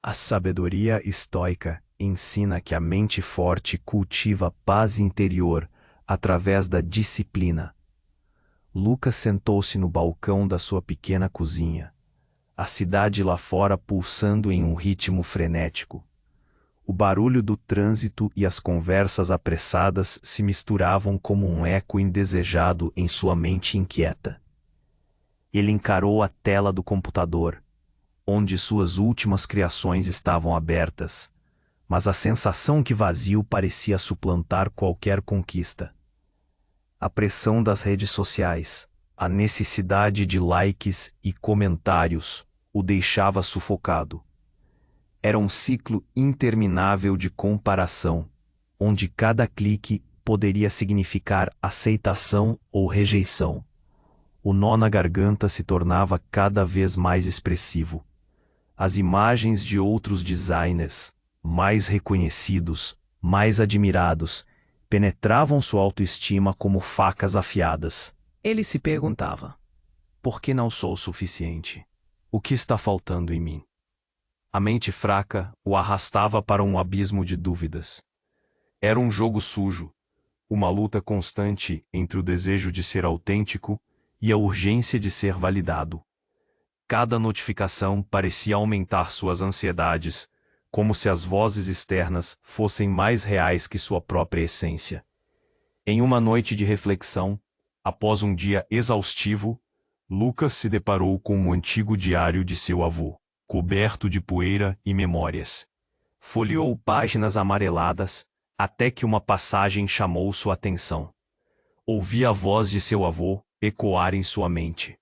A sabedoria estoica ensina que a mente forte cultiva paz interior através da disciplina. Lucas sentou-se no balcão da sua pequena cozinha, a cidade lá fora pulsando em um ritmo frenético. O barulho do trânsito e as conversas apressadas se misturavam como um eco indesejado em sua mente inquieta. Ele encarou a tela do computador, onde suas últimas criações estavam abertas, mas a sensação que vazio parecia suplantar qualquer conquista. A pressão das redes sociais, a necessidade de likes e comentários o deixava sufocado. Era um ciclo interminável de comparação, onde cada clique poderia significar aceitação ou rejeição. O nó na garganta se tornava cada vez mais expressivo. As imagens de outros designers, mais reconhecidos, mais admirados, penetravam sua autoestima como facas afiadas. Ele se perguntava: por que não sou o suficiente? O que está faltando em mim? A mente fraca o arrastava para um abismo de dúvidas. Era um jogo sujo, uma luta constante entre o desejo de ser autêntico e a urgência de ser validado. Cada notificação parecia aumentar suas ansiedades, como se as vozes externas fossem mais reais que sua própria essência. Em uma noite de reflexão, após um dia exaustivo, Lucas se deparou com o antigo diário de seu avô, coberto de poeira e memórias. Folheou páginas amareladas, até que uma passagem chamou sua atenção. Ouvia a voz de seu avô ecoar em sua mente.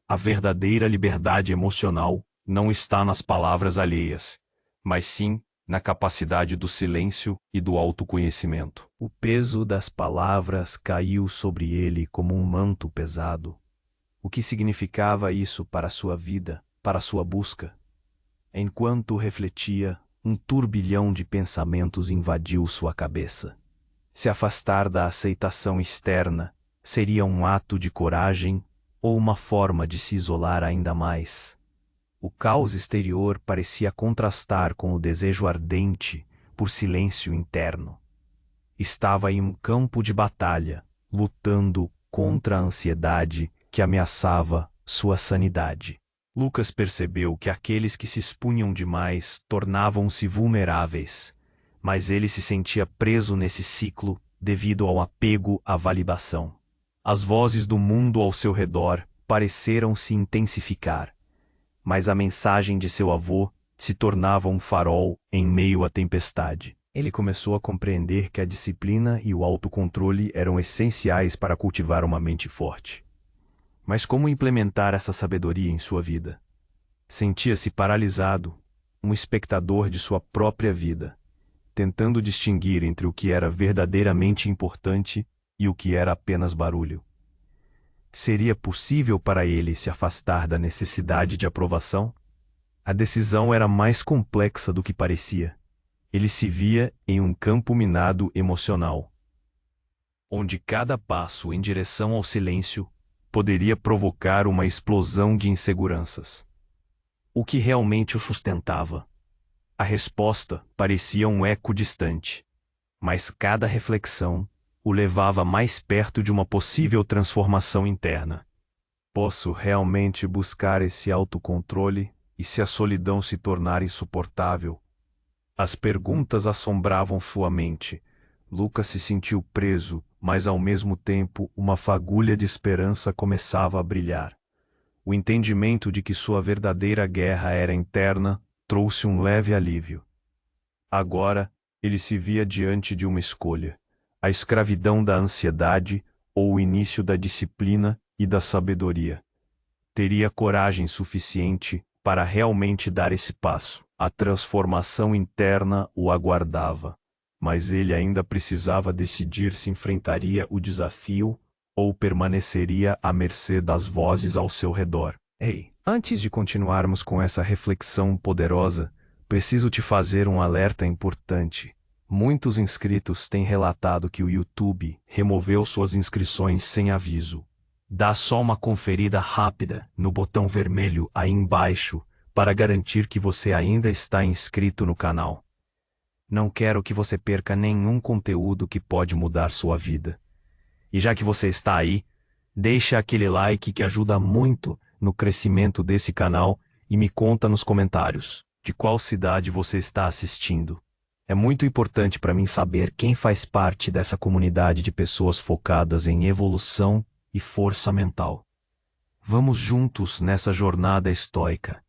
A verdadeira liberdade emocional não está nas palavras alheias, mas sim na capacidade do silêncio e do autoconhecimento. O peso das palavras caiu sobre ele como um manto pesado. O que significava isso para sua vida, para sua busca? Enquanto refletia, um turbilhão de pensamentos invadiu sua cabeça. Se afastar da aceitação externa seria um ato de coragem ou uma forma de se isolar ainda mais? O caos exterior parecia contrastar com o desejo ardente por silêncio interno. Estava em um campo de batalha, lutando contra a ansiedade que ameaçava sua sanidade. Lucas percebeu que aqueles que se expunham demais tornavam-se vulneráveis, mas ele se sentia preso nesse ciclo devido ao apego à validação. As vozes do mundo ao seu redor pareceram se intensificar, mas a mensagem de seu avô se tornava um farol em meio à tempestade. Ele começou a compreender que a disciplina e o autocontrole eram essenciais para cultivar uma mente forte. Mas como implementar essa sabedoria em sua vida? Sentia-se paralisado, um espectador de sua própria vida, tentando distinguir entre o que era verdadeiramente importante e o que era apenas barulho. Seria possível para ele se afastar da necessidade de aprovação? A decisão era mais complexa do que parecia. Ele se via em um campo minado emocional, onde cada passo em direção ao silêncio poderia provocar uma explosão de inseguranças. O que realmente o sustentava? A resposta parecia um eco distante, mas cada reflexão o levava mais perto de uma possível transformação interna. Posso realmente buscar esse autocontrole e se a solidão se tornar insuportável? As perguntas assombravam sua mente. Lucas se sentiu preso, mas ao mesmo tempo uma fagulha de esperança começava a brilhar. O entendimento de que sua verdadeira guerra era interna trouxe um leve alívio. Agora, ele se via diante de uma escolha: a escravidão da ansiedade ou o início da disciplina e da sabedoria. Teria coragem suficiente para realmente dar esse passo. A transformação interna o aguardava, mas ele ainda precisava decidir se enfrentaria o desafio ou permaneceria à mercê das vozes ao seu redor. Ei, antes de continuarmos com essa reflexão poderosa, preciso te fazer um alerta importante. Muitos inscritos têm relatado que o YouTube removeu suas inscrições sem aviso. Dá só uma conferida rápida no botão vermelho aí embaixo para garantir que você ainda está inscrito no canal. Não quero que você perca nenhum conteúdo que pode mudar sua vida. E já que você está aí, deixa aquele like que ajuda muito no crescimento desse canal e me conta nos comentários de qual cidade você está assistindo. É muito importante para mim saber quem faz parte dessa comunidade de pessoas focadas em evolução e força mental. Vamos juntos nessa jornada estoica.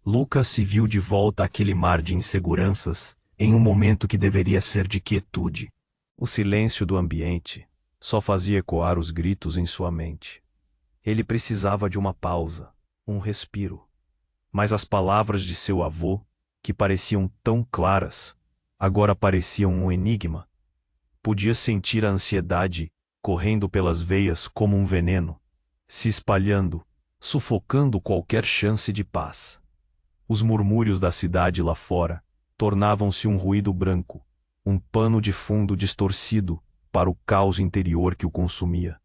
Lucas se viu de volta àquele mar de inseguranças em um momento que deveria ser de quietude. O silêncio do ambiente só fazia ecoar os gritos em sua mente. Ele precisava de uma pausa, um respiro. Mas as palavras de seu avô, que pareciam tão claras, agora pareciam um enigma. Podia sentir a ansiedade correndo pelas veias como um veneno, se espalhando, sufocando qualquer chance de paz. Os murmúrios da cidade lá fora tornavam-se um ruído branco, um pano de fundo distorcido para o caos interior que o consumia.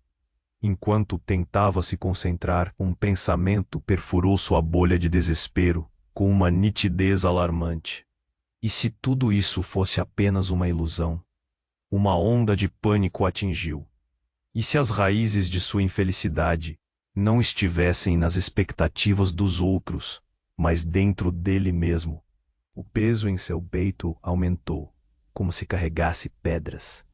Enquanto tentava se concentrar, um pensamento perfurou sua bolha de desespero com uma nitidez alarmante. E se tudo isso fosse apenas uma ilusão? Uma onda de pânico atingiu. E se as raízes de sua infelicidade não estivessem nas expectativas dos outros, mas dentro dele mesmo? O peso em seu peito aumentou, como se carregasse pedras.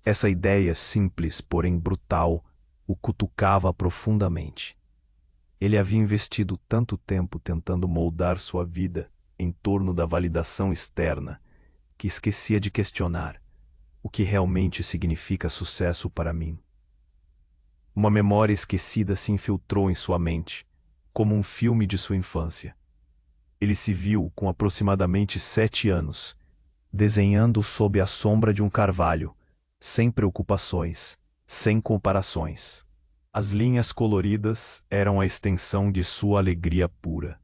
Essa ideia simples, porém brutal, o cutucava profundamente. Ele havia investido tanto tempo tentando moldar sua vida em torno da validação externa, que esquecia de questionar o que realmente significa sucesso para mim. Uma memória esquecida se infiltrou em sua mente, como um filme de sua infância. Ele se viu com aproximadamente 7 anos, desenhando sob a sombra de um carvalho, sem preocupações, sem comparações. As linhas coloridas eram a extensão de sua alegria pura.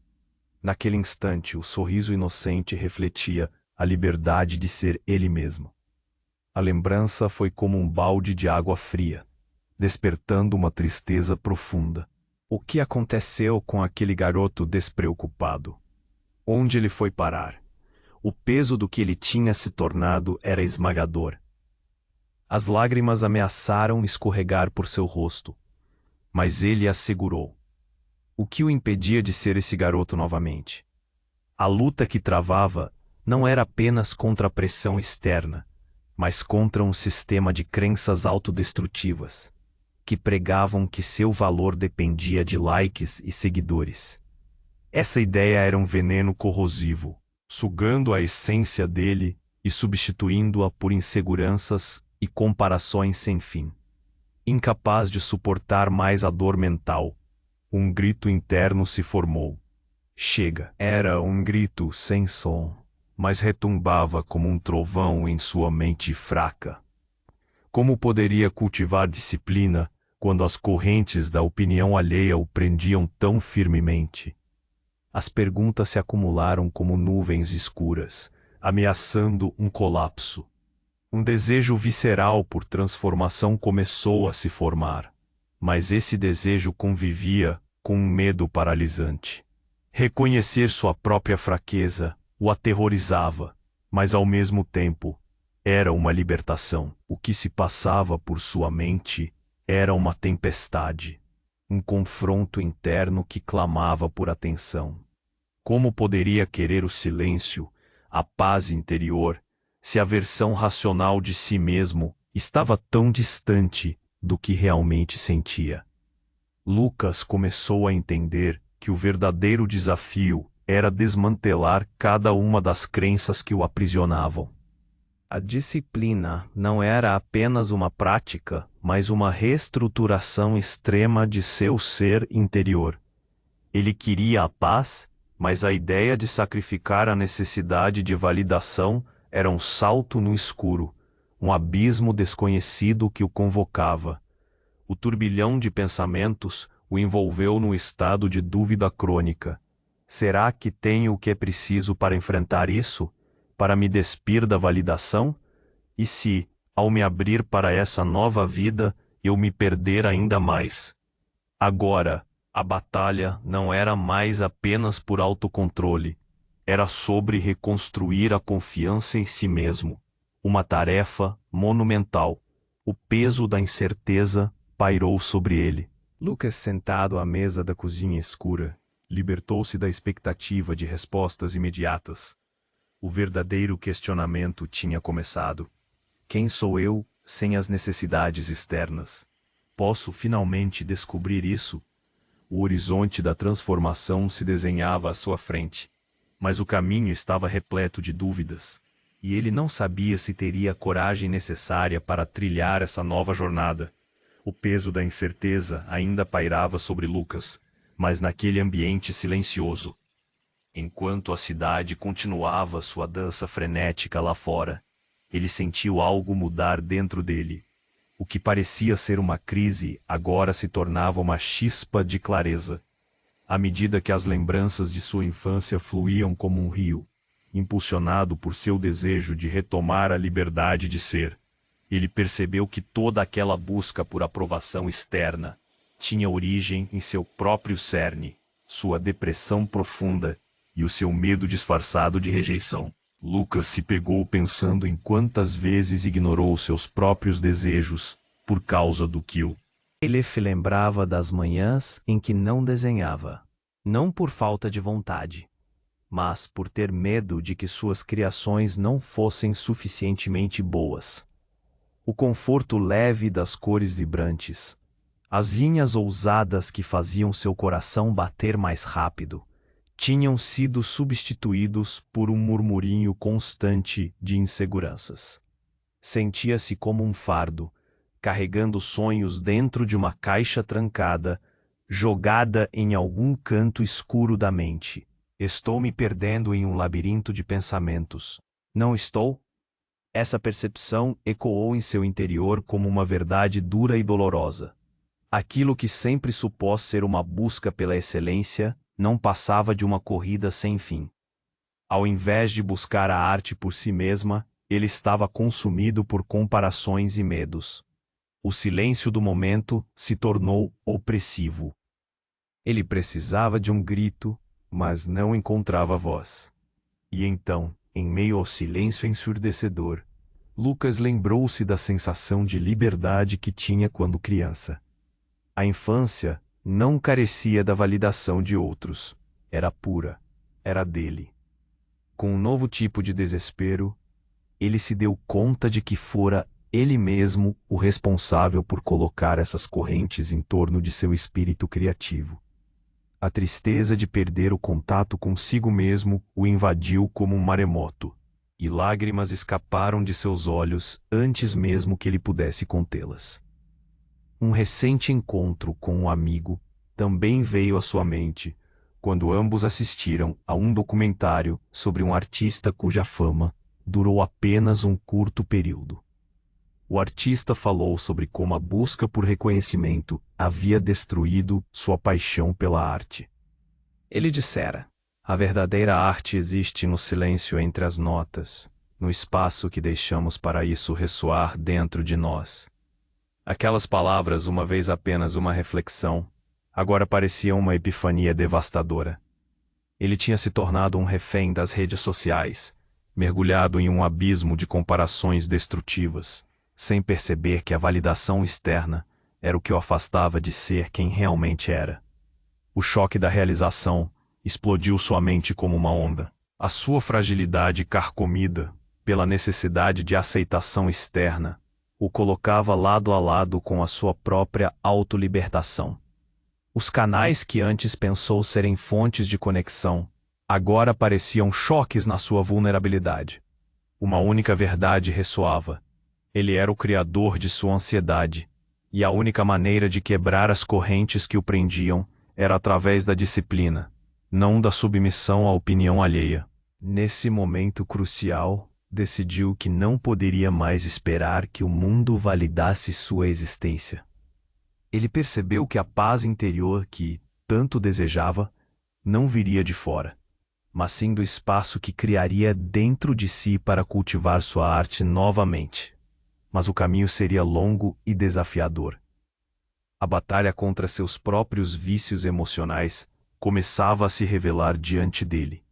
Naquele instante, o sorriso inocente refletia a liberdade de ser ele mesmo. A lembrança foi como um balde de água fria, despertando uma tristeza profunda. O que aconteceu com aquele garoto despreocupado? Onde ele foi parar? O peso do que ele tinha se tornado era esmagador. As lágrimas ameaçaram escorregar por seu rosto, mas ele as segurou. O que o impedia de ser esse garoto novamente? A luta que travava não era apenas contra a pressão externa, mas contra um sistema de crenças autodestrutivas, que pregavam que seu valor dependia de likes e seguidores. Essa ideia era um veneno corrosivo, sugando a essência dele e substituindo-a por inseguranças e comparações sem fim. Incapaz de suportar mais a dor mental, um grito interno se formou. Chega! Era um grito sem som, mas retumbava como um trovão em sua mente fraca. Como poderia cultivar disciplina quando as correntes da opinião alheia o prendiam tão firmemente? As perguntas se acumularam como nuvens escuras, ameaçando um colapso. Um desejo visceral por transformação começou a se formar, mas esse desejo convivia com um medo paralisante. Reconhecer sua própria fraqueza o aterrorizava, mas ao mesmo tempo era uma libertação. O que se passava por sua mente era uma tempestade, um confronto interno que clamava por atenção. Como poderia querer o silêncio, a paz interior, se a versão racional de si mesmo estava tão distante do que realmente sentia? Lucas começou a entender que o verdadeiro desafio era desmantelar cada uma das crenças que o aprisionavam. A disciplina não era apenas uma prática, mas uma reestruturação extrema de seu ser interior. Ele queria a paz, mas a ideia de sacrificar a necessidade de validação era um salto no escuro, um abismo desconhecido que o convocava. O turbilhão de pensamentos o envolveu num estado de dúvida crônica. Será que tenho o que é preciso para enfrentar isso? Para me despir da validação? E se, ao me abrir para essa nova vida, eu me perder ainda mais? Agora, A batalha não era mais apenas por autocontrole, era sobre reconstruir a confiança em si mesmo. Uma tarefa monumental. O peso da incerteza pairou sobre ele. Lucas, sentado à mesa da cozinha escura, libertou-se da expectativa de respostas imediatas. O verdadeiro questionamento tinha começado. Quem sou eu sem as necessidades externas? Posso finalmente descobrir isso? O horizonte da transformação se desenhava à sua frente, mas o caminho estava repleto de dúvidas, e ele não sabia se teria a coragem necessária para trilhar essa nova jornada. O peso da incerteza ainda pairava sobre Lucas, mas naquele ambiente silencioso. Enquanto a cidade continuava sua dança frenética lá fora, ele sentiu algo mudar dentro dele. O que parecia ser uma crise agora se tornava uma chispa de clareza. À medida que as lembranças de sua infância fluíam como um rio, impulsionado por seu desejo de retomar a liberdade de ser, ele percebeu que toda aquela busca por aprovação externa tinha origem em seu próprio cerne, sua depressão profunda e o seu medo disfarçado de rejeição. Lucas se pegou pensando em quantas vezes ignorou seus próprios desejos por causa do que ele se lembrava das manhãs em que não desenhava, não por falta de vontade, mas por ter medo de que suas criações não fossem suficientemente boas. O conforto leve das cores vibrantes, as linhas ousadas que faziam seu coração bater mais rápido, tinham sido substituídos por um murmurinho constante de inseguranças. Sentia-se como um fardo, carregando sonhos dentro de uma caixa trancada, jogada em algum canto escuro da mente. Estou me perdendo em um labirinto de pensamentos. Não estou? Essa percepção ecoou em seu interior como uma verdade dura e dolorosa. Aquilo que sempre supôs ser uma busca pela excelência não passava de uma corrida sem fim. Ao invés de buscar a arte por si mesma, ele estava consumido por comparações e medos. O silêncio do momento se tornou opressivo. Ele precisava de um grito, mas não encontrava voz. E então, em meio ao silêncio ensurdecedor, Lucas lembrou-se da sensação de liberdade que tinha quando criança. A infância não carecia da validação de outros. Era pura. Era dele. Com um novo tipo de desespero, ele se deu conta de que fora ele mesmo o responsável por colocar essas correntes em torno de seu espírito criativo. A tristeza de perder o contato consigo mesmo o invadiu como um maremoto, e lágrimas escaparam de seus olhos antes mesmo que ele pudesse contê-las. Um recente encontro com um amigo também veio à sua mente, quando ambos assistiram a um documentário sobre um artista cuja fama durou apenas um curto período. O artista falou sobre como a busca por reconhecimento havia destruído sua paixão pela arte. Ele dissera: a verdadeira arte existe no silêncio entre as notas, no espaço que deixamos para isso ressoar dentro de nós. Aquelas palavras, uma vez apenas uma reflexão, agora pareciam uma epifania devastadora. Ele tinha se tornado um refém das redes sociais, mergulhado em um abismo de comparações destrutivas, sem perceber que a validação externa era o que o afastava de ser quem realmente era. O choque da realização explodiu sua mente como uma onda. A sua fragilidade carcomida pela necessidade de aceitação externa o colocava lado a lado com a sua própria autolibertação. Os canais que antes pensou serem fontes de conexão, agora pareciam choques na sua vulnerabilidade. Uma única verdade ressoava: ele era o criador de sua ansiedade, e a única maneira de quebrar as correntes que o prendiam era através da disciplina, não da submissão à opinião alheia. Nesse momento crucial, decidiu que não poderia mais esperar que o mundo validasse sua existência. Ele percebeu que a paz interior que tanto desejava não viria de fora, mas sim do espaço que criaria dentro de si para cultivar sua arte novamente. Mas o caminho seria longo e desafiador. A batalha contra seus próprios vícios emocionais começava a se revelar diante dele.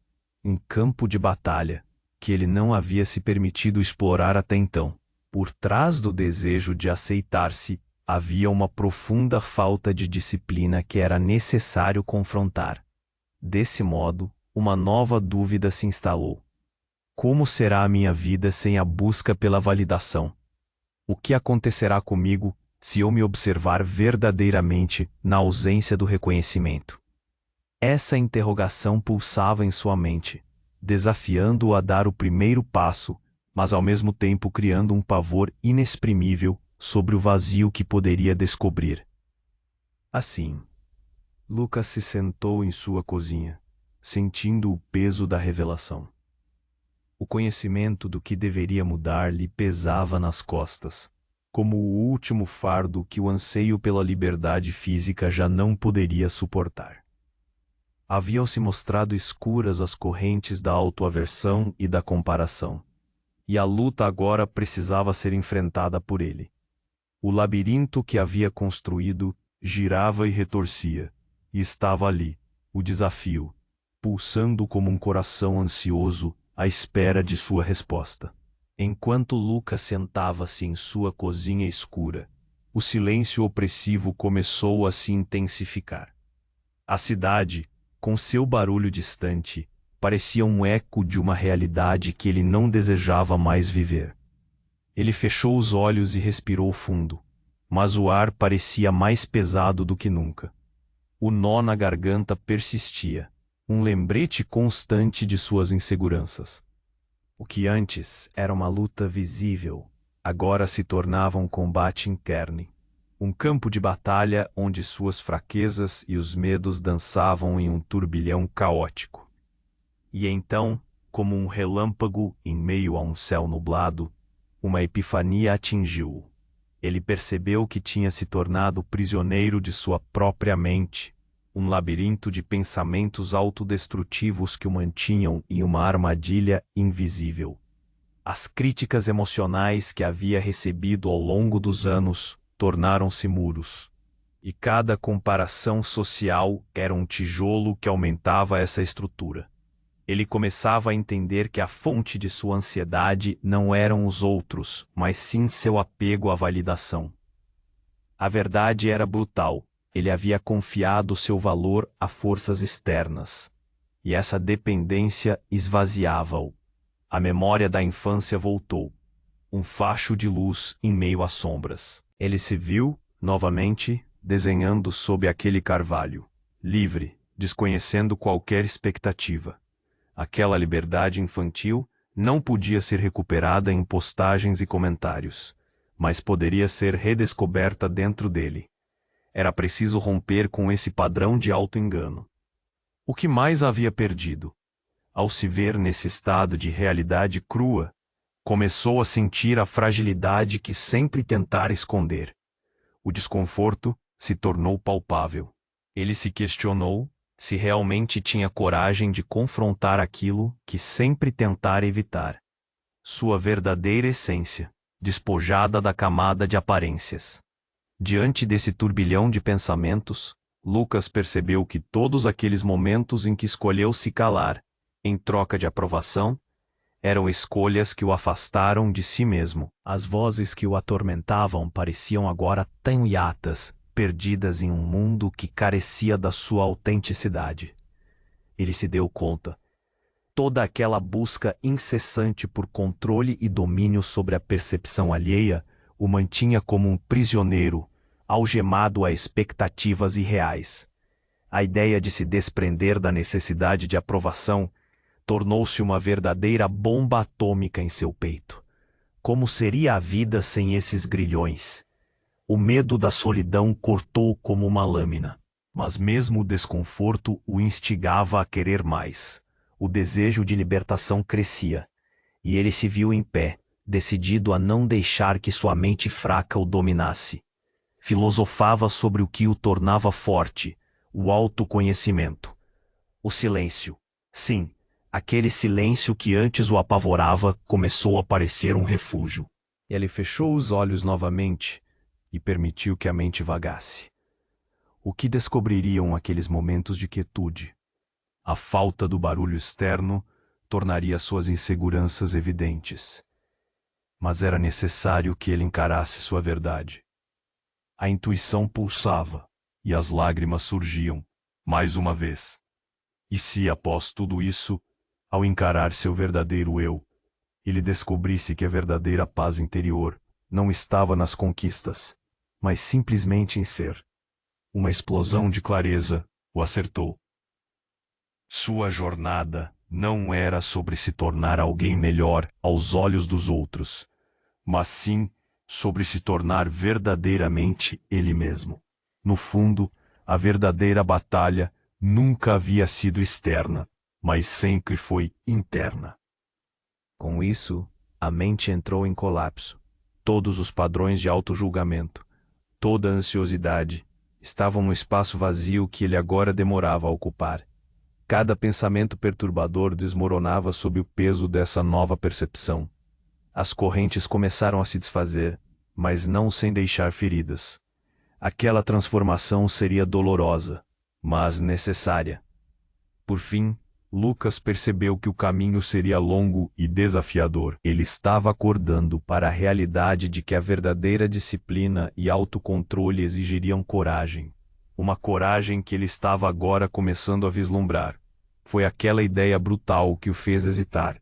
Um campo de batalha que ele não havia se permitido explorar até então. Por trás do desejo de aceitar-se, havia uma profunda falta de disciplina que era necessário confrontar. Desse modo, uma nova dúvida se instalou. Como será a minha vida sem a busca pela validação? O que acontecerá comigo se eu me observar verdadeiramente na ausência do reconhecimento? Essa interrogação pulsava em sua mente, desafiando-o a dar o primeiro passo, mas ao mesmo tempo criando um pavor inexprimível sobre o vazio que poderia descobrir. Assim, Lucas se sentou em sua cozinha, sentindo o peso da revelação. O conhecimento do que deveria mudar lhe pesava nas costas, como o último fardo que o anseio pela liberdade física já não poderia suportar. Haviam-se mostrado escuras as correntes da autoaversão e da comparação, e a luta agora precisava ser enfrentada por ele. O labirinto que havia construído girava e retorcia, e estava ali, o desafio, pulsando como um coração ansioso à espera de sua resposta. Enquanto Lucas sentava-se em sua cozinha escura, o silêncio opressivo começou a se intensificar. A cidade, com seu barulho distante, parecia um eco de uma realidade que ele não desejava mais viver. Ele fechou os olhos e respirou fundo, mas o ar parecia mais pesado do que nunca. O nó na garganta persistia, um lembrete constante de suas inseguranças. O que antes era uma luta visível, agora se tornava um combate interno, um campo de batalha onde suas fraquezas e os medos dançavam em um turbilhão caótico. E então, como um relâmpago em meio a um céu nublado, uma epifania atingiu-o. Ele percebeu que tinha se tornado prisioneiro de sua própria mente, um labirinto de pensamentos autodestrutivos que o mantinham em uma armadilha invisível. As críticas emocionais que havia recebido ao longo dos anos tornaram-se muros, e cada comparação social era um tijolo que aumentava essa estrutura. Ele começava a entender que a fonte de sua ansiedade não eram os outros, mas sim seu apego à validação. A verdade era brutal. Ele havia confiado seu valor a forças externas, e essa dependência esvaziava-o. A memória da infância voltou, um facho de luz em meio às sombras. Ele se viu, novamente, desenhando sob aquele carvalho, livre, desconhecendo qualquer expectativa. Aquela liberdade infantil não podia ser recuperada em postagens e comentários, mas poderia ser redescoberta dentro dele. Era preciso romper com esse padrão de auto-engano. O que mais havia perdido? Ao se ver nesse estado de realidade crua, começou a sentir a fragilidade que sempre tentara esconder. O desconforto se tornou palpável. Ele se questionou se realmente tinha coragem de confrontar aquilo que sempre tentara evitar. Sua verdadeira essência, despojada da camada de aparências. Diante desse turbilhão de pensamentos, Lucas percebeu que todos aqueles momentos em que escolheu se calar, em troca de aprovação, eram escolhas que o afastaram de si mesmo. As vozes que o atormentavam pareciam agora tão hiatas, perdidas em um mundo que carecia da sua autenticidade. Ele se deu conta. Toda aquela busca incessante por controle e domínio sobre a percepção alheia o mantinha como um prisioneiro, algemado a expectativas irreais. A ideia de se desprender da necessidade de aprovação tornou-se uma verdadeira bomba atômica em seu peito. Como seria a vida sem esses grilhões? O medo da solidão cortou como uma lâmina, mas mesmo o desconforto o instigava a querer mais. O desejo de libertação crescia, e ele se viu em pé, decidido a não deixar que sua mente fraca o dominasse. Filosofava sobre o que o tornava forte, o autoconhecimento. O silêncio. Sim, aquele silêncio que antes o apavorava começou a parecer um refúgio. Ele fechou os olhos novamente e permitiu que a mente vagasse. O que descobririam aqueles momentos de quietude? A falta do barulho externo tornaria suas inseguranças evidentes. Mas era necessário que ele encarasse sua verdade. A intuição pulsava, e as lágrimas surgiam, mais uma vez. E se, após tudo isso, ao encarar seu verdadeiro eu, ele descobrisse que a verdadeira paz interior não estava nas conquistas, mas simplesmente em ser? Uma explosão de clareza o acertou. Sua jornada não era sobre se tornar alguém melhor aos olhos dos outros, mas sim sobre se tornar verdadeiramente ele mesmo. No fundo, a verdadeira batalha nunca havia sido externa, mas sempre foi interna. Com isso, a mente entrou em colapso. Todos os padrões de auto-julgamento, toda a ansiosidade, estavam no espaço vazio que ele agora demorava a ocupar. Cada pensamento perturbador desmoronava sob o peso dessa nova percepção. As correntes começaram a se desfazer, mas não sem deixar feridas. Aquela transformação seria dolorosa, mas necessária. Por fim, Lucas percebeu que o caminho seria longo e desafiador. Ele estava acordando para a realidade de que a verdadeira disciplina e autocontrole exigiriam coragem. Uma coragem que ele estava agora começando a vislumbrar. Foi aquela ideia brutal que o fez hesitar.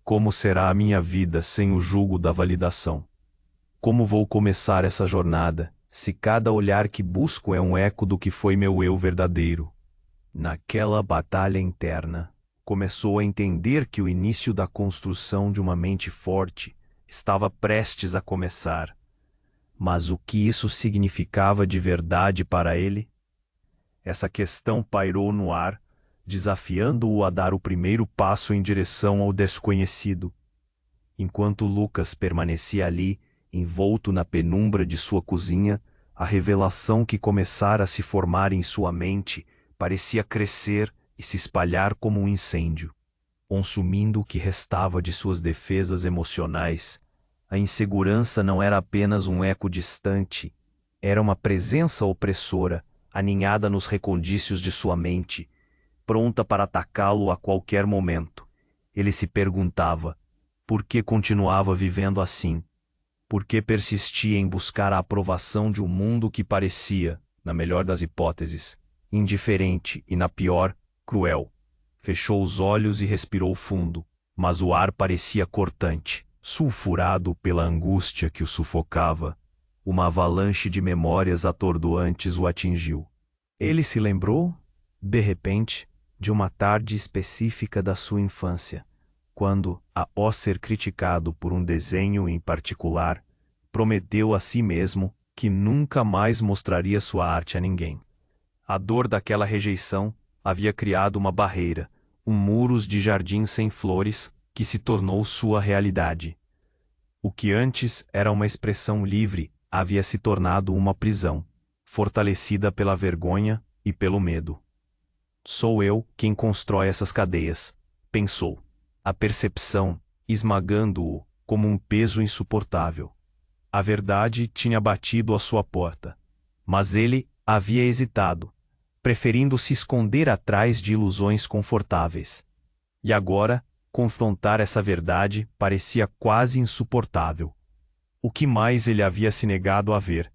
Como será a minha vida sem o jugo da validação? Como vou começar essa jornada, se cada olhar que busco é um eco do que foi meu eu verdadeiro? Naquela batalha interna, começou a entender que o início da construção de uma mente forte estava prestes a começar. Mas o que isso significava de verdade para ele? Essa questão pairou no ar, desafiando-o a dar o primeiro passo em direção ao desconhecido. Enquanto Lucas permanecia ali, envolto na penumbra de sua cozinha, a revelação que começara a se formar em sua mente parecia crescer e se espalhar como um incêndio, consumindo o que restava de suas defesas emocionais. A insegurança não era apenas um eco distante, era uma presença opressora, aninhada nos recondícios de sua mente, pronta para atacá-lo a qualquer momento. Ele se perguntava, por que continuava vivendo assim? Por que persistia em buscar a aprovação de um mundo que parecia, na melhor das hipóteses, indiferente e, na pior, cruel? Fechou os olhos e respirou fundo, mas o ar parecia cortante, sulfurado pela angústia que o sufocava. Uma avalanche de memórias atordoantes o atingiu. Ele se lembrou, de repente, de uma tarde específica da sua infância, quando, após ser criticado por um desenho em particular, prometeu a si mesmo que nunca mais mostraria sua arte a ninguém. A dor daquela rejeição havia criado uma barreira, um muros de jardim sem flores, que se tornou sua realidade. O que antes era uma expressão livre havia se tornado uma prisão, fortalecida pela vergonha e pelo medo. Sou eu quem constrói essas cadeias, pensou, a percepção esmagando-o como um peso insuportável. A verdade tinha batido à sua porta, mas ele havia hesitado, preferindo se esconder atrás de ilusões confortáveis. E agora, confrontar essa verdade parecia quase insuportável. O que mais ele havia se negado a ver?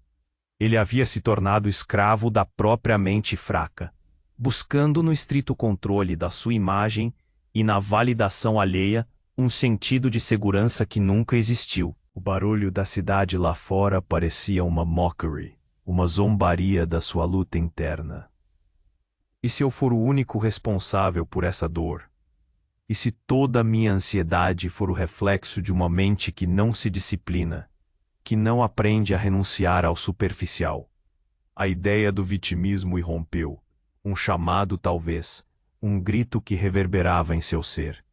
Ele havia se tornado escravo da própria mente fraca, buscando no estrito controle da sua imagem e na validação alheia um sentido de segurança que nunca existiu. O barulho da cidade lá fora parecia uma mockery, uma zombaria da sua luta interna. E se eu for o único responsável por essa dor? E se toda a minha ansiedade for o reflexo de uma mente que não se disciplina, que não aprende a renunciar ao superficial? A ideia do vitimismo irrompeu, um chamado talvez, um grito que reverberava em seu ser.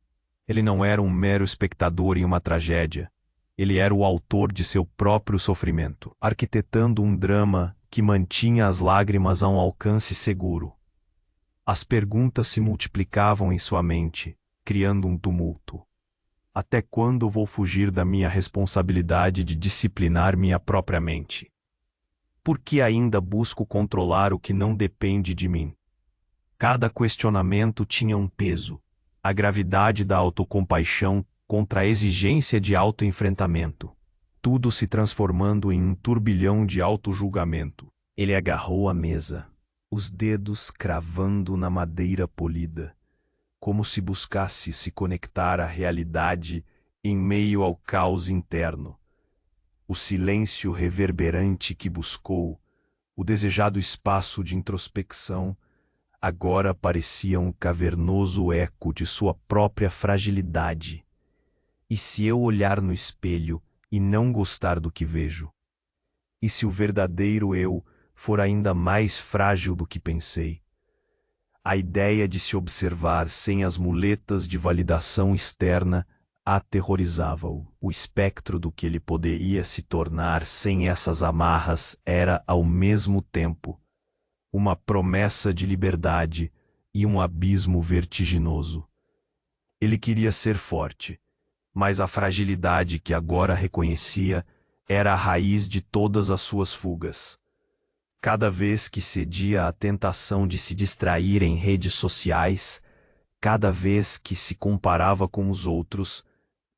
Ele não era um mero espectador em uma tragédia. Ele era o autor de seu próprio sofrimento, arquitetando um drama que mantinha as lágrimas a um alcance seguro. As perguntas se multiplicavam em sua mente, criando um tumulto. Até quando vou fugir da minha responsabilidade de disciplinar minha própria mente? Por que ainda busco controlar o que não depende de mim? Cada questionamento tinha um peso. A gravidade da autocompaixão contra a exigência de autoenfrentamento. Tudo se transformando em um turbilhão de autojulgamento. Ele agarrou a mesa, os dedos cravando na madeira polida, como se buscasse se conectar à realidade em meio ao caos interno. O silêncio reverberante que buscou, o desejado espaço de introspecção, agora parecia um cavernoso eco de sua própria fragilidade. E se eu olhar no espelho e não gostar do que vejo? E se o verdadeiro eu for ainda mais frágil do que pensei? A ideia de se observar sem as muletas de validação externa aterrorizava-o. O espectro do que ele poderia se tornar sem essas amarras era, ao mesmo tempo, uma promessa de liberdade e um abismo vertiginoso. Ele queria ser forte, mas a fragilidade que agora reconhecia era a raiz de todas as suas fugas. Cada vez que cedia à tentação de se distrair em redes sociais, cada vez que se comparava com os outros,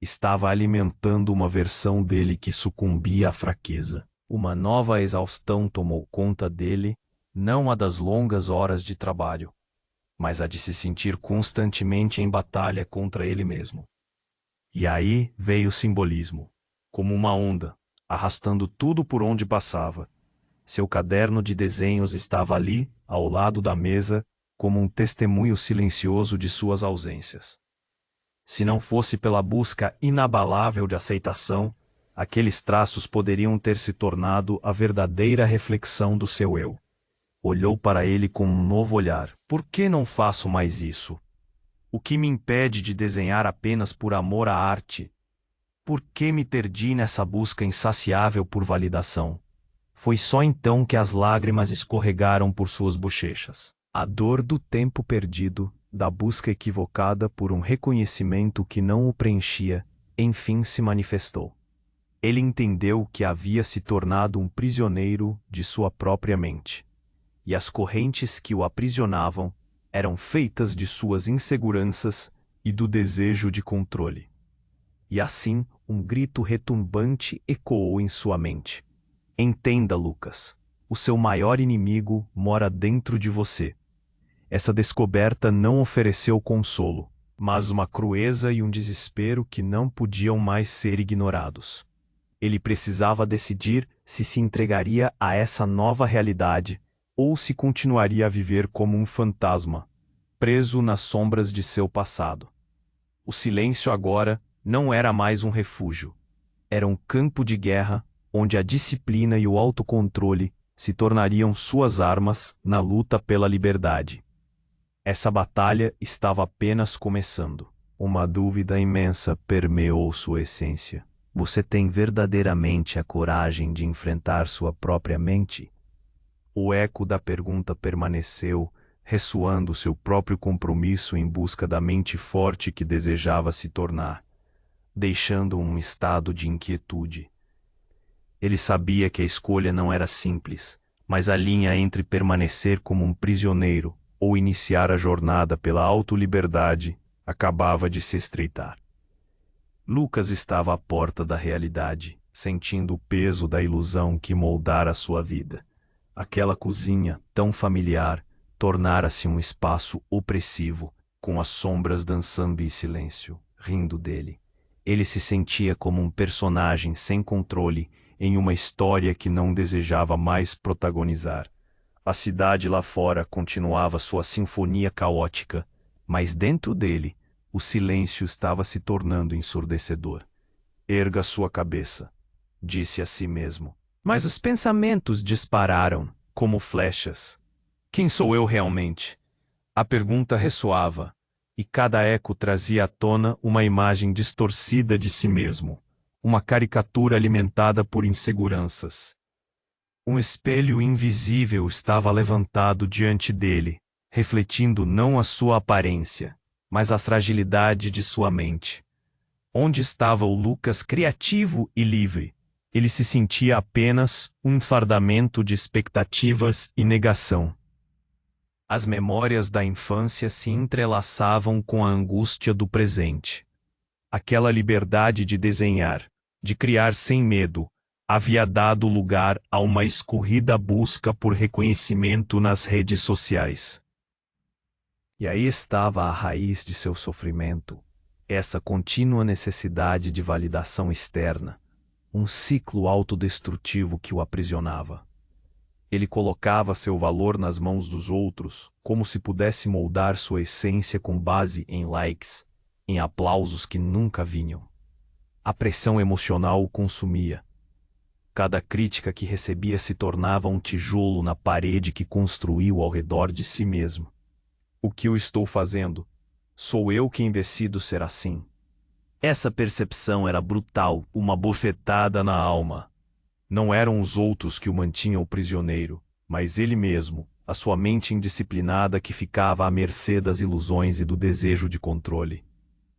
estava alimentando uma versão dele que sucumbia à fraqueza. Uma nova exaustão tomou conta dele, não a das longas horas de trabalho, mas a de se sentir constantemente em batalha contra ele mesmo. E aí veio o simbolismo, como uma onda, arrastando tudo por onde passava. Seu caderno de desenhos estava ali, ao lado da mesa, como um testemunho silencioso de suas ausências. Se não fosse pela busca inabalável de aceitação, aqueles traços poderiam ter se tornado a verdadeira reflexão do seu eu. Olhou para ele com um novo olhar. Por que não faço mais isso? O que me impede de desenhar apenas por amor à arte? Por que me perdi nessa busca insaciável por validação? Foi só então que as lágrimas escorregaram por suas bochechas. A dor do tempo perdido, da busca equivocada por um reconhecimento que não o preenchia, enfim se manifestou. Ele entendeu que havia se tornado um prisioneiro de sua própria mente. E as correntes que o aprisionavam eram feitas de suas inseguranças e do desejo de controle. E assim, um grito retumbante ecoou em sua mente. Entenda, Lucas, o seu maior inimigo mora dentro de você. Essa descoberta não ofereceu consolo, mas uma crueza e um desespero que não podiam mais ser ignorados. Ele precisava decidir se entregaria a essa nova realidade ou se continuaria a viver como um fantasma, preso nas sombras de seu passado. O silêncio agora não era mais um refúgio. Era um campo de guerra onde a disciplina e o autocontrole se tornariam suas armas na luta pela liberdade. Essa batalha estava apenas começando. Uma dúvida imensa permeou sua essência. Você tem verdadeiramente a coragem de enfrentar sua própria mente? O eco da pergunta permaneceu, ressoando seu próprio compromisso em busca da mente forte que desejava se tornar, deixando um estado de inquietude. Ele sabia que a escolha não era simples, mas a linha entre permanecer como um prisioneiro ou iniciar a jornada pela autoliberdade acabava de se estreitar. Lucas estava à porta da realidade, sentindo o peso da ilusão que moldara sua vida. Aquela cozinha, tão familiar, tornara-se um espaço opressivo, com as sombras dançando em silêncio, rindo dele. Ele se sentia como um personagem sem controle em uma história que não desejava mais protagonizar. A cidade lá fora continuava sua sinfonia caótica, mas dentro dele, o silêncio estava se tornando ensurdecedor. Erga sua cabeça, disse a si mesmo. Mas os pensamentos dispararam, como flechas. Quem sou eu realmente? A pergunta ressoava, e cada eco trazia à tona uma imagem distorcida de si mesmo, uma caricatura alimentada por inseguranças. Um espelho invisível estava levantado diante dele, refletindo não a sua aparência, mas a fragilidade de sua mente. Onde estava o Lucas criativo e livre? Ele se sentia apenas um fardamento de expectativas e negação. As memórias da infância se entrelaçavam com a angústia do presente. Aquela liberdade de desenhar, de criar sem medo, havia dado lugar a uma escorrida busca por reconhecimento nas redes sociais. E aí estava a raiz de seu sofrimento, essa contínua necessidade de validação externa, um ciclo autodestrutivo que o aprisionava. Ele colocava seu valor nas mãos dos outros, como se pudesse moldar sua essência com base em likes, em aplausos que nunca vinham. A pressão emocional o consumia. Cada crítica que recebia se tornava um tijolo na parede que construiu ao redor de si mesmo. O que eu estou fazendo? Sou eu quem decido ser assim. Essa percepção era brutal, uma bofetada na alma. Não eram os outros que o mantinham prisioneiro, mas ele mesmo, a sua mente indisciplinada que ficava à mercê das ilusões e do desejo de controle.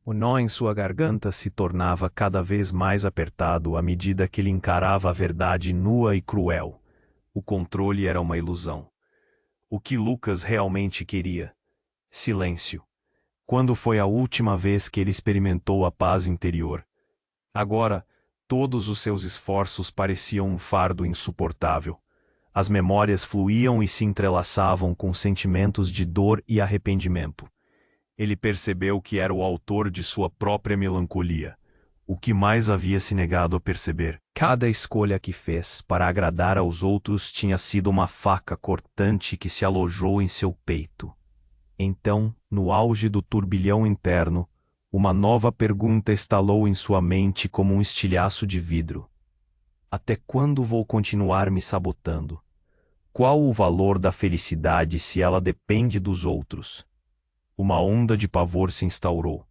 O nó em sua garganta se tornava cada vez mais apertado à medida que ele encarava a verdade nua e cruel. O controle era uma ilusão. O que Lucas realmente queria? Silêncio. Quando foi a última vez que ele experimentou a paz interior? Agora, todos os seus esforços pareciam um fardo insuportável. As memórias fluíam e se entrelaçavam com sentimentos de dor e arrependimento. Ele percebeu que era o autor de sua própria melancolia, o que mais havia se negado a perceber. Cada escolha que fez para agradar aos outros tinha sido uma faca cortante que se alojou em seu peito. Então, no auge do turbilhão interno, uma nova pergunta estalou em sua mente como um estilhaço de vidro. Até quando vou continuar me sabotando? Qual o valor da felicidade se ela depende dos outros? Uma onda de pavor se instaurou.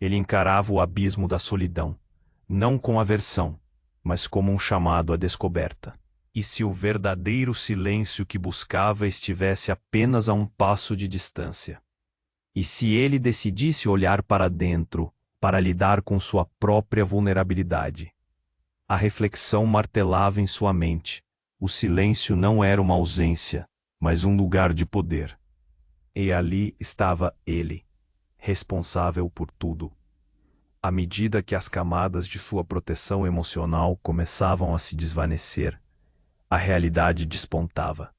Ele encarava o abismo da solidão, não com aversão, mas como um chamado à descoberta. E se o verdadeiro silêncio que buscava estivesse apenas a um passo de distância? E se ele decidisse olhar para dentro, para lidar com sua própria vulnerabilidade? A reflexão martelava em sua mente. O silêncio não era uma ausência, mas um lugar de poder. E ali estava ele, responsável por tudo. À medida que as camadas de sua proteção emocional começavam a se desvanecer, a realidade despontava.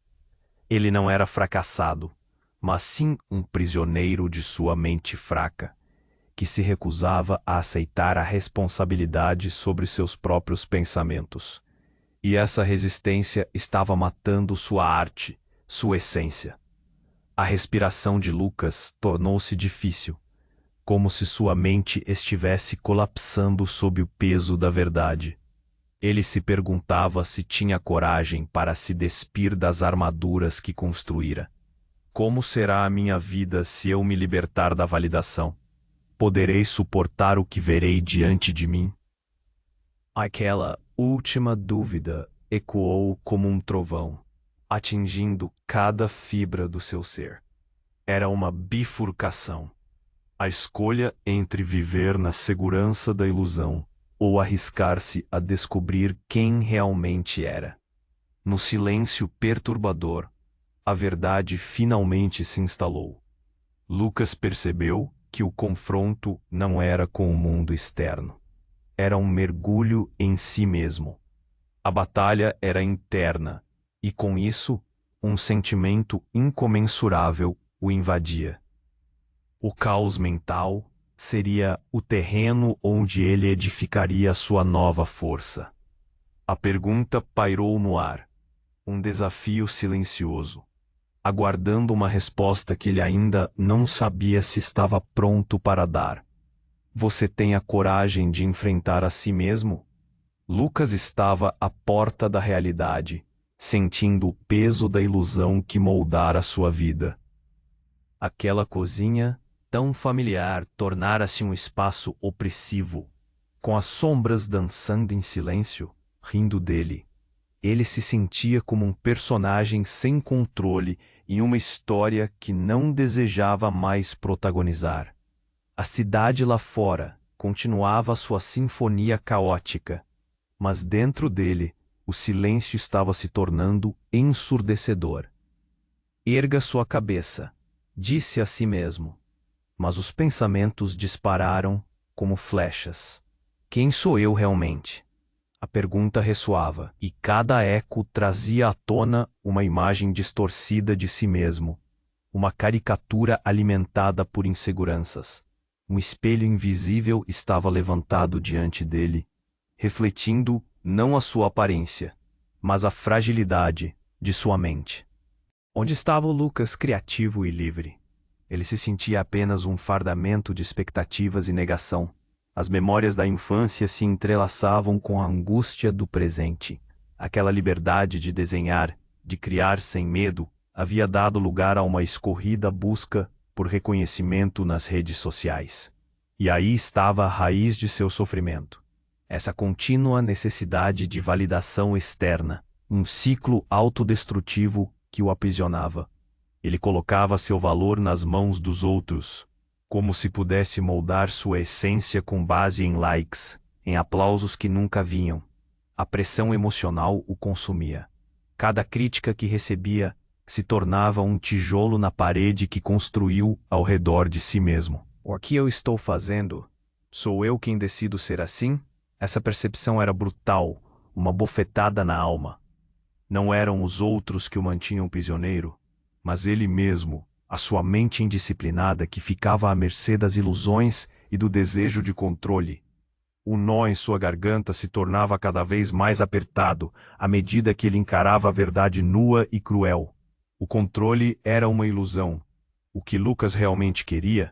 Ele não era fracassado, mas sim um prisioneiro de sua mente fraca, que se recusava a aceitar a responsabilidade sobre seus próprios pensamentos. E essa resistência estava matando sua arte, sua essência. A respiração de Lucas tornou-se difícil, como se sua mente estivesse colapsando sob o peso da verdade. Ele se perguntava se tinha coragem para se despir das armaduras que construíra. Como será a minha vida se eu me libertar da validação? Poderei suportar o que verei diante de mim? Aquela última dúvida ecoou como um trovão, atingindo cada fibra do seu ser. Era uma bifurcação. A escolha entre viver na segurança da ilusão ou arriscar-se a descobrir quem realmente era. No silêncio perturbador, a verdade finalmente se instalou. Lucas percebeu que o confronto não era com o mundo externo. Era um mergulho em si mesmo. A batalha era interna, e com isso, um sentimento incomensurável o invadia. O caos mental seria o terreno onde ele edificaria sua nova força. A pergunta pairou no ar, um desafio silencioso, aguardando uma resposta que ele ainda não sabia se estava pronto para dar. Você tem a coragem de enfrentar a si mesmo? Lucas estava à porta da realidade, sentindo o peso da ilusão que moldara sua vida. Aquela cozinha, tão familiar, tornara-se um espaço opressivo, com as sombras dançando em silêncio, rindo dele. Ele se sentia como um personagem sem controle em uma história que não desejava mais protagonizar. A cidade lá fora continuava sua sinfonia caótica, Mas dentro dele, o silêncio estava se tornando ensurdecedor. Erga sua cabeça, disse a si mesmo. Mas os pensamentos dispararam como flechas. Quem sou eu realmente? A pergunta ressoava, e cada eco trazia à tona uma imagem distorcida de si mesmo, uma caricatura alimentada por inseguranças. Um espelho invisível estava levantado diante dele, refletindo não a sua aparência, mas a fragilidade de sua mente. Onde estava o Lucas criativo e livre? Ele se sentia apenas um fardamento de expectativas e negação. As memórias da infância se entrelaçavam com a angústia do presente. Aquela liberdade de desenhar, de criar sem medo, havia dado lugar a uma escorrida busca por reconhecimento nas redes sociais. E aí estava a raiz de seu sofrimento. Essa contínua necessidade de validação externa, um ciclo autodestrutivo que o aprisionava. Ele colocava seu valor nas mãos dos outros, como se pudesse moldar sua essência com base em likes, em aplausos que nunca vinham. A pressão emocional o consumia. Cada crítica que recebia se tornava um tijolo na parede que construiu ao redor de si mesmo. O que eu estou fazendo? Sou eu quem decido ser assim? Essa percepção era brutal, uma bofetada na alma. Não eram os outros que o mantinham prisioneiro, mas ele mesmo, a sua mente indisciplinada que ficava à mercê das ilusões e do desejo de controle. O nó em sua garganta se tornava cada vez mais apertado à medida que ele encarava a verdade nua e cruel. O controle era uma ilusão. O que Lucas realmente queria?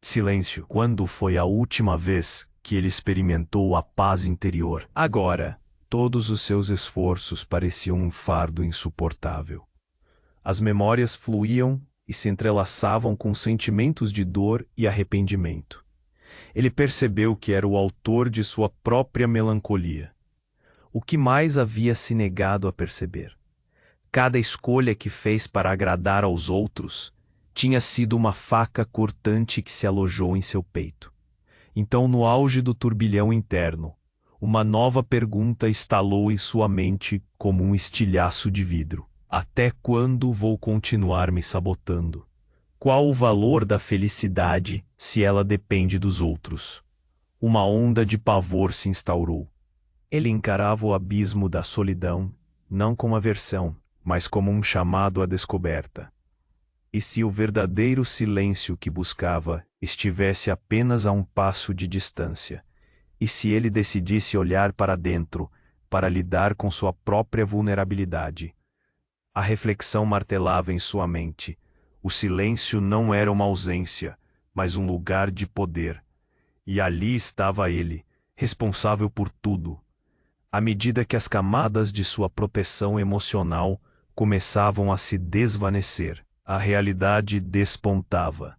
Silêncio. Quando foi a última vez que ele experimentou a paz interior? Agora, todos os seus esforços pareciam um fardo insuportável. As memórias fluíam e se entrelaçavam com sentimentos de dor e arrependimento. Ele percebeu que era o autor de sua própria melancolia. O que mais havia se negado a perceber? Cada escolha que fez para agradar aos outros tinha sido uma faca cortante que se alojou em seu peito. Então, no auge do turbilhão interno, uma nova pergunta estalou em sua mente como um estilhaço de vidro. Até quando vou continuar me sabotando? Qual o valor da felicidade se ela depende dos outros? Uma onda de pavor se instaurou. Ele encarava o abismo da solidão, não como aversão, mas como um chamado à descoberta. E se o verdadeiro silêncio que buscava estivesse apenas a um passo de distância? E se ele decidisse olhar para dentro, para lidar com sua própria vulnerabilidade? A reflexão martelava em sua mente. O silêncio não era uma ausência, mas um lugar de poder. E ali estava ele, responsável por tudo. À medida que as camadas de sua proteção emocional começavam a se desvanecer, a realidade despontava.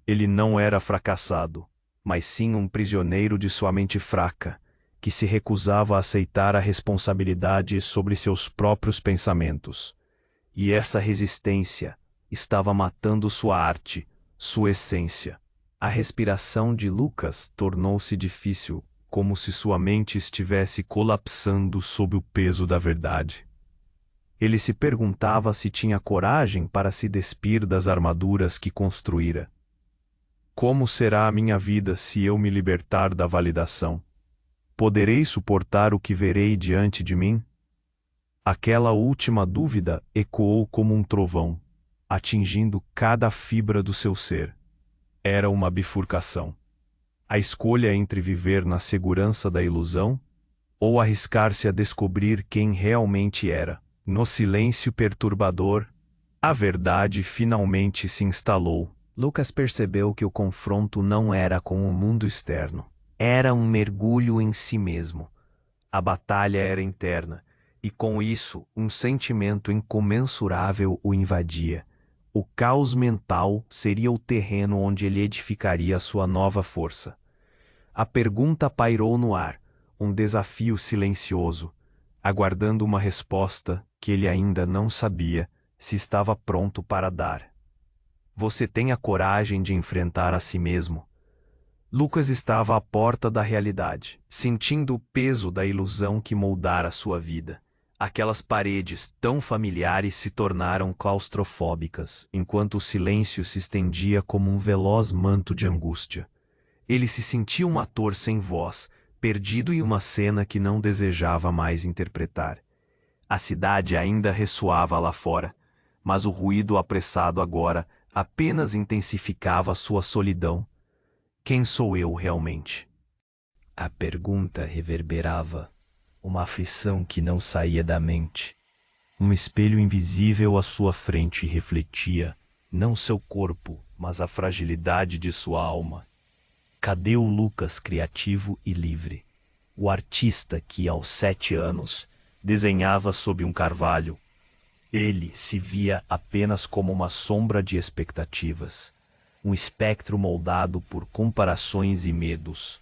Ele não era fracassado, mas sim um prisioneiro de sua mente fraca, que se recusava a aceitar a responsabilidade sobre seus próprios pensamentos. E essa resistência estava matando sua arte, sua essência. A respiração de Lucas tornou-se difícil, como se sua mente estivesse colapsando sob o peso da verdade. Ele se perguntava se tinha coragem para se despir das armaduras que construíra. Como será a minha vida se eu me libertar da validação? Poderei suportar o que verei diante de mim? Aquela última dúvida ecoou como um trovão, atingindo cada fibra do seu ser. Era uma bifurcação. A escolha entre viver na segurança da ilusão ou arriscar-se a descobrir quem realmente era. No silêncio perturbador, a verdade finalmente se instalou. Lucas percebeu que o confronto não era com o mundo externo. Era um mergulho em si mesmo. A batalha era interna, e com isso um sentimento incomensurável o invadia. O caos mental seria o terreno onde ele edificaria sua nova força. A pergunta pairou no ar, um desafio silencioso, aguardando uma resposta que ele ainda não sabia se estava pronto para dar. Você tem a coragem de enfrentar a si mesmo? Lucas estava à porta da realidade, sentindo o peso da ilusão que moldara sua vida. Aquelas paredes tão familiares se tornaram claustrofóbicas, enquanto o silêncio se estendia como um veloz manto de angústia. Ele se sentia um ator sem voz, perdido em uma cena que não desejava mais interpretar. A cidade ainda ressoava lá fora, mas o ruído apressado agora apenas intensificava sua solidão. Quem sou eu realmente? A pergunta reverberava, uma aflição que não saía da mente. Um espelho invisível à sua frente refletia, não seu corpo, mas a fragilidade de sua alma. Cadê o Lucas criativo e livre? O artista que, aos 7 anos, desenhava sob um carvalho. Ele se via apenas como uma sombra de expectativas, um espectro moldado por comparações e medos.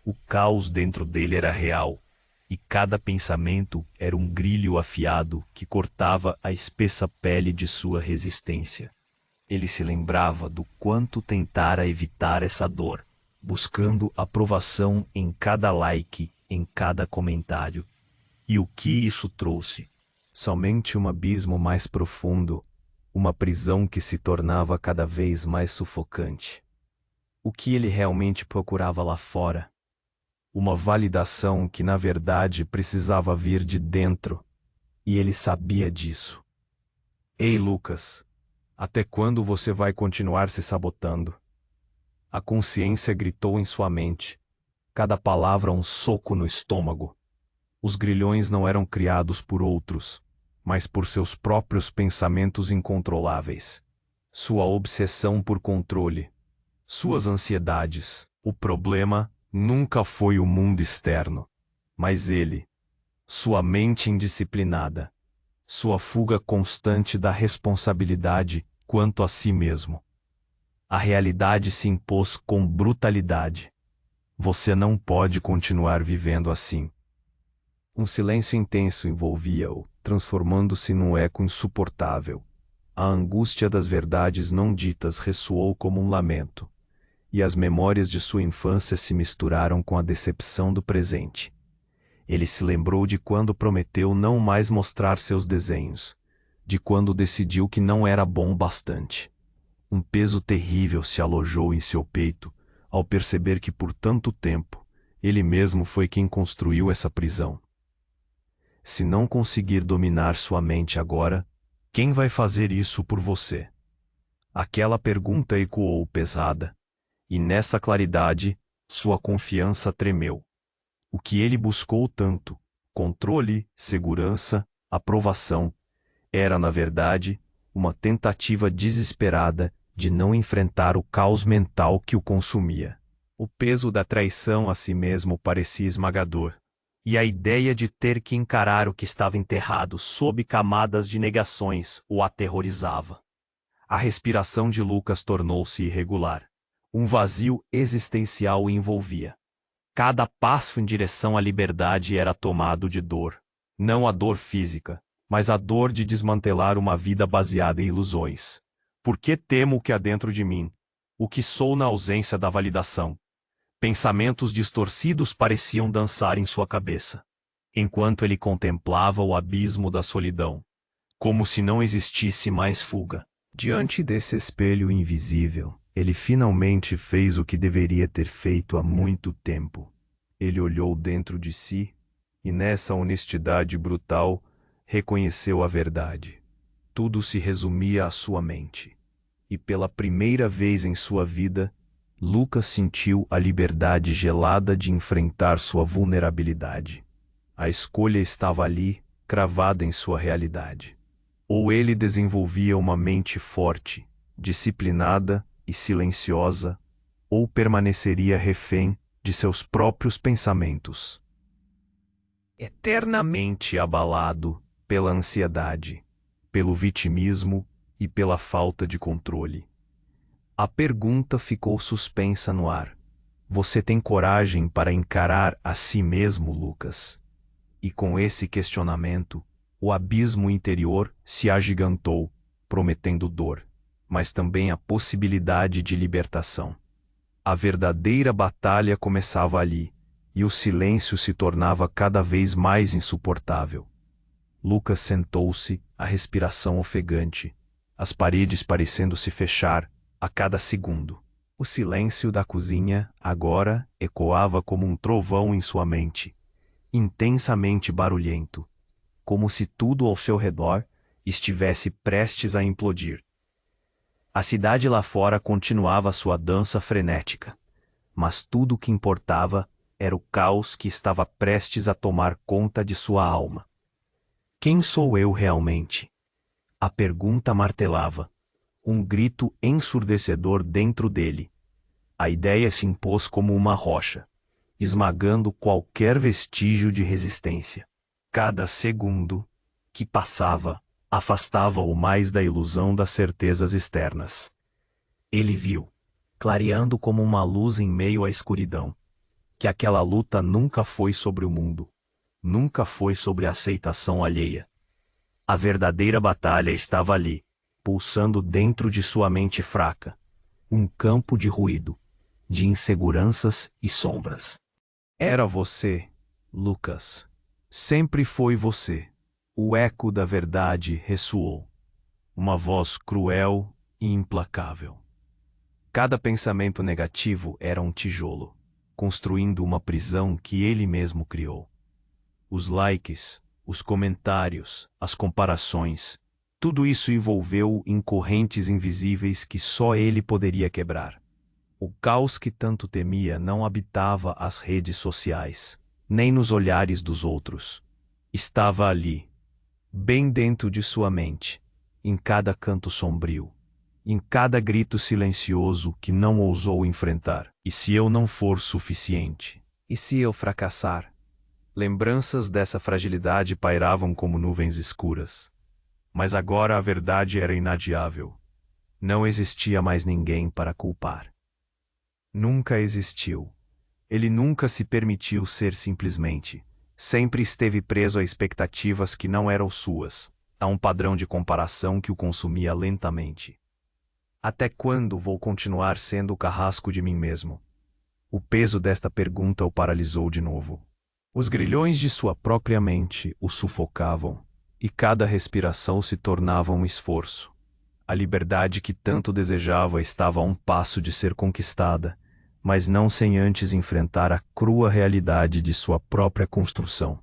O caos dentro dele era real, e cada pensamento era um grilho afiado que cortava a espessa pele de sua resistência. Ele se lembrava do quanto tentara evitar essa dor, buscando aprovação em cada like, em cada comentário. E o que isso trouxe? Somente um abismo mais profundo, uma prisão que se tornava cada vez mais sufocante. O que ele realmente procurava lá fora? Uma validação que na verdade precisava vir de dentro, e ele sabia disso. Ei, Lucas, até quando você vai continuar se sabotando? A consciência gritou em sua mente, cada palavra um soco no estômago. Os grilhões não eram criados por outros, mas por seus próprios pensamentos incontroláveis. Sua obsessão por controle, suas ansiedades. O problema nunca foi o mundo externo, mas ele, sua mente indisciplinada, sua fuga constante da responsabilidade quanto a si mesmo. A realidade se impôs com brutalidade. Você não pode continuar vivendo assim. Um silêncio intenso envolvia-o, transformando-se num eco insuportável. A angústia das verdades não ditas ressoou como um lamento, e as memórias de sua infância se misturaram com a decepção do presente. Ele se lembrou de quando prometeu não mais mostrar seus desenhos, de quando decidiu que não era bom o bastante. Um peso terrível se alojou em seu peito, ao perceber que por tanto tempo, ele mesmo foi quem construiu essa prisão. Se não conseguir dominar sua mente agora, quem vai fazer isso por você? Aquela pergunta ecoou pesada, e nessa claridade, sua confiança tremeu. O que ele buscou tanto, controle, segurança, aprovação, era na verdade, uma tentativa desesperada de não enfrentar o caos mental que o consumia. O peso da traição a si mesmo parecia esmagador. E a ideia de ter que encarar o que estava enterrado sob camadas de negações o aterrorizava. A respiração de Lucas tornou-se irregular. Um vazio existencial o envolvia. Cada passo em direção à liberdade era tomado de dor. Não a dor física, mas a dor de desmantelar uma vida baseada em ilusões. Por que temo o que há dentro de mim? O que sou na ausência da validação? Pensamentos distorcidos pareciam dançar em sua cabeça, enquanto ele contemplava o abismo da solidão, como se não existisse mais fuga. Diante desse espelho invisível, ele finalmente fez o que deveria ter feito há muito tempo. Ele olhou dentro de si, e nessa honestidade brutal, reconheceu a verdade. Tudo se resumia à sua mente. E pela primeira vez em sua vida, Lucas sentiu a liberdade gelada de enfrentar sua vulnerabilidade. A escolha estava ali, cravada em sua realidade. Ou ele desenvolvia uma mente forte, disciplinada e silenciosa, ou permaneceria refém de seus próprios pensamentos. Eternamente abalado pela ansiedade, pelo vitimismo e pela falta de controle. A pergunta ficou suspensa no ar. Você tem coragem para encarar a si mesmo, Lucas? E com esse questionamento, o abismo interior se agigantou, prometendo dor, mas também a possibilidade de libertação. A verdadeira batalha começava ali, e o silêncio se tornava cada vez mais insuportável. Lucas sentou-se, a respiração ofegante, as paredes parecendo se fechar a cada segundo. O silêncio da cozinha, agora, ecoava como um trovão em sua mente, intensamente barulhento, como se tudo ao seu redor estivesse prestes a implodir. A cidade lá fora continuava sua dança frenética, mas tudo o que importava era o caos que estava prestes a tomar conta de sua alma. Quem sou eu realmente? A pergunta martelava, um grito ensurdecedor dentro dele. A ideia se impôs como uma rocha, esmagando qualquer vestígio de resistência. Cada segundo que passava afastava-o mais da ilusão das certezas externas. Ele viu, clareando como uma luz em meio à escuridão, que aquela luta nunca foi sobre o mundo, nunca foi sobre a aceitação alheia. A verdadeira batalha estava ali, pulsando dentro de sua mente fraca, um campo de ruído, de inseguranças e sombras. Era você, Lucas. Sempre foi você. O eco da verdade ressoou. Uma voz cruel e implacável. Cada pensamento negativo era um tijolo, construindo uma prisão que ele mesmo criou. Os likes, os comentários, as comparações, tudo isso envolveu em correntes invisíveis que só ele poderia quebrar. O caos que tanto temia não habitava as redes sociais, nem nos olhares dos outros. Estava ali, bem dentro de sua mente, em cada canto sombrio, em cada grito silencioso que não ousou enfrentar. E se eu não for suficiente? E se eu fracassar? Lembranças dessa fragilidade pairavam como nuvens escuras. Mas agora a verdade era inadiável. Não existia mais ninguém para culpar. Nunca existiu. Ele nunca se permitiu ser simplesmente. Sempre esteve preso a expectativas que não eram suas, a um padrão de comparação que o consumia lentamente. Até quando vou continuar sendo o carrasco de mim mesmo? O peso desta pergunta o paralisou de novo. Os grilhões de sua própria mente o sufocavam, e cada respiração se tornava um esforço. A liberdade que tanto desejava estava a um passo de ser conquistada, mas não sem antes enfrentar a crua realidade de sua própria construção.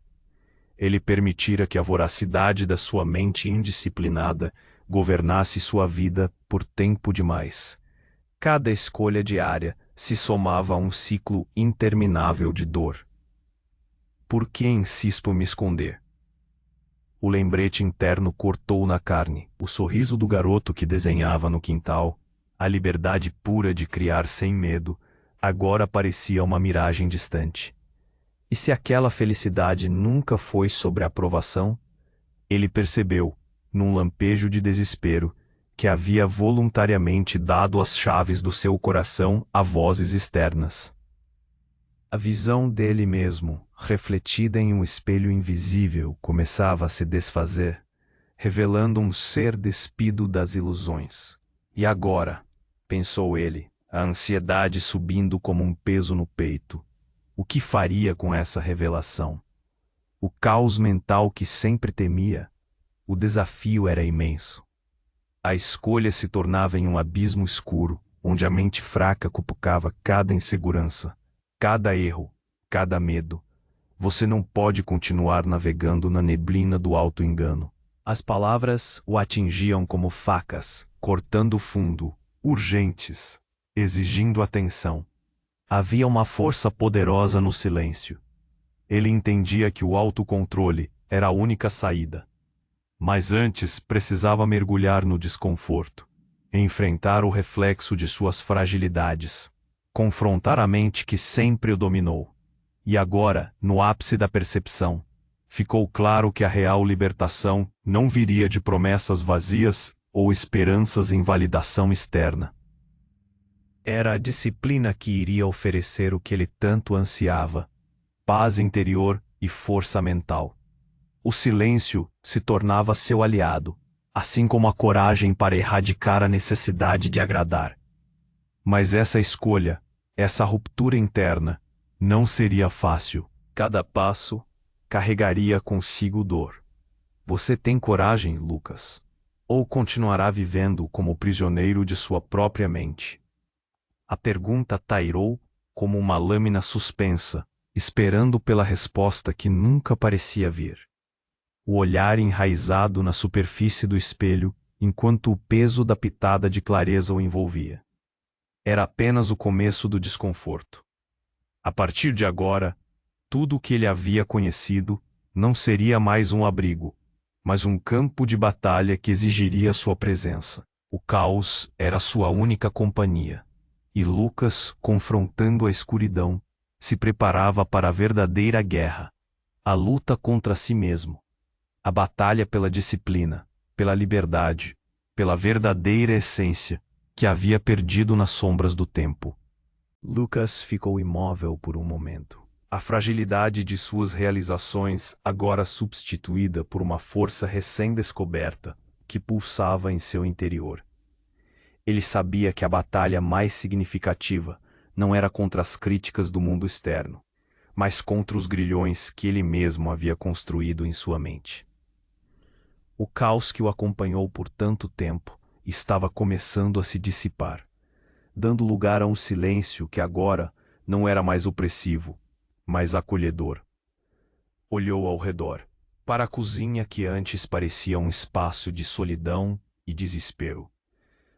Ele permitira que a voracidade da sua mente indisciplinada governasse sua vida por tempo demais. Cada escolha diária se somava a um ciclo interminável de dor. Por que insisto em me esconder? O lembrete interno cortou na carne, o sorriso do garoto que desenhava no quintal, a liberdade pura de criar sem medo, agora parecia uma miragem distante. E se aquela felicidade nunca foi sobre aprovação? Ele percebeu, num lampejo de desespero, que havia voluntariamente dado as chaves do seu coração a vozes externas. A visão dele mesmo, refletida em um espelho invisível, começava a se desfazer, revelando um ser despido das ilusões. E agora, pensou ele, a ansiedade subindo como um peso no peito. O que faria com essa revelação? O caos mental que sempre temia? O desafio era imenso. A escolha se tornava em um abismo escuro, onde a mente fraca cutucava cada insegurança, cada erro, cada medo. Você não pode continuar navegando na neblina do auto-engano. As palavras o atingiam como facas, cortando fundo, urgentes, exigindo atenção. Havia uma força poderosa no silêncio. Ele entendia que o autocontrole era a única saída. Mas antes precisava mergulhar no desconforto, enfrentar o reflexo de suas fragilidades, confrontar a mente que sempre o dominou. E agora, no ápice da percepção, ficou claro que a real libertação não viria de promessas vazias ou esperanças em validação externa. Era a disciplina que iria oferecer o que ele tanto ansiava: paz interior e força mental. O silêncio se tornava seu aliado, assim como a coragem para erradicar a necessidade de agradar. Mas essa escolha Essa ruptura interna não seria fácil. Cada passo carregaria consigo dor. Você tem coragem, Lucas? Ou continuará vivendo como prisioneiro de sua própria mente? A pergunta tairou como uma lâmina suspensa, esperando pela resposta que nunca parecia vir. O olhar enraizado na superfície do espelho, enquanto o peso da pitada de clareza o envolvia. Era apenas o começo do desconforto. A partir de agora, tudo o que ele havia conhecido não seria mais um abrigo, mas um campo de batalha que exigiria sua presença. O caos era sua única companhia. E Lucas, confrontando a escuridão, se preparava para a verdadeira guerra, a luta contra si mesmo, a batalha pela disciplina, pela liberdade, pela verdadeira essência que havia perdido nas sombras do tempo. Lucas ficou imóvel por um momento. A fragilidade de suas realizações agora substituída por uma força recém-descoberta que pulsava em seu interior. Ele sabia que a batalha mais significativa não era contra as críticas do mundo externo, mas contra os grilhões que ele mesmo havia construído em sua mente. O caos que o acompanhou por tanto tempo estava começando a se dissipar, dando lugar a um silêncio que agora não era mais opressivo, mas acolhedor. Olhou ao redor, para a cozinha que antes parecia um espaço de solidão e desespero.